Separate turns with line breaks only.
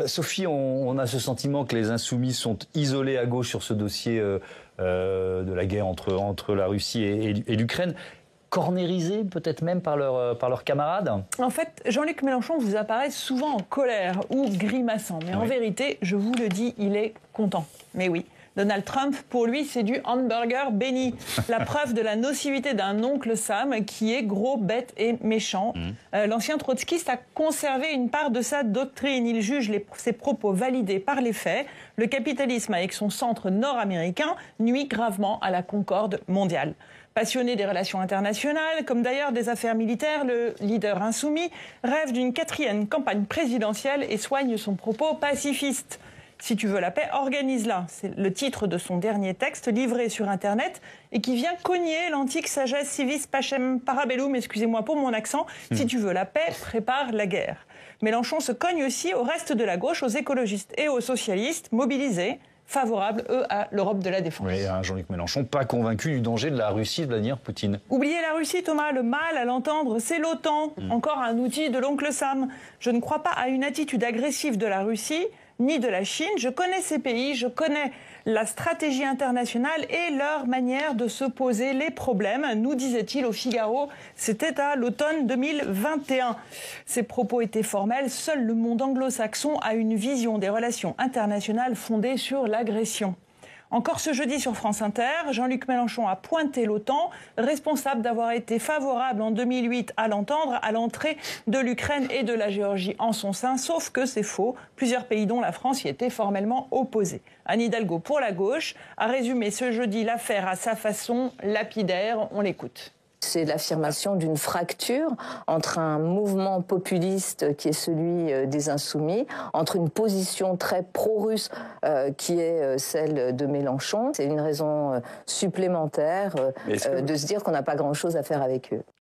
Sophie, on a ce sentiment que les insoumis sont isolés à gauche sur ce dossier de la guerre entre la Russie et l'Ukraine. Cornérisés peut-être même par leurs camarades?
En fait, Jean-Luc Mélenchon vous apparaît souvent en colère ou grimaçant. Mais en vérité, je vous le dis, il est content. Mais oui. Donald Trump, pour lui, c'est du hamburger béni. La preuve de la nocivité d'un oncle Sam qui est gros, bête et méchant. L'ancien trotskiste a conservé une part de sa doctrine. Il juge ses propos validés par les faits. Le capitalisme, avec son centre nord-américain, nuit gravement à la concorde mondiale. Passionné des relations internationales, comme d'ailleurs des affaires militaires, le leader insoumis rêve d'une 4e campagne présidentielle et soigne son propos pacifiste. Si tu veux la paix, organise-la. C'est le titre de son dernier texte livré sur Internet et qui vient cogner l'antique sagesse civis pacem parabellum, excusez-moi pour mon accent. Si tu veux la paix, prépare la guerre. Mélenchon se cogne aussi au reste de la gauche, aux écologistes et aux socialistes mobilisés, favorables, eux, à l'Europe de la défense.
Oui, Jean-Luc Mélenchon, pas convaincu du danger de la Russie de Vladimir Poutine.
Oubliez la Russie, Thomas, le mal à l'entendre, c'est l'OTAN, encore un outil de l'oncle Sam. Je ne crois pas à une attitude agressive de la Russie, ni de la Chine. Je connais ces pays, je connais la stratégie internationale et leur manière de se poser les problèmes, nous disait-il au Figaro. C'était à l'automne 2021. Ces propos étaient formels. Seul le monde anglo-saxon a une vision des relations internationales fondée sur l'agression. Encore ce jeudi sur France Inter, Jean-Luc Mélenchon a pointé l'OTAN, responsable d'avoir été favorable en 2008 à l'entendre à l'entrée de l'Ukraine et de la Géorgie en son sein, sauf que c'est faux. Plusieurs pays, dont la France, y étaient formellement opposés. Anne Hidalgo, pour la gauche, a résumé ce jeudi l'affaire à sa façon lapidaire. On l'écoute.
C'est l'affirmation d'une fracture entre un mouvement populiste qui est celui des Insoumis, entre une position très pro-russe qui est celle de Mélenchon. C'est une raison supplémentaire de se dire qu'on n'a pas grand-chose à faire avec eux.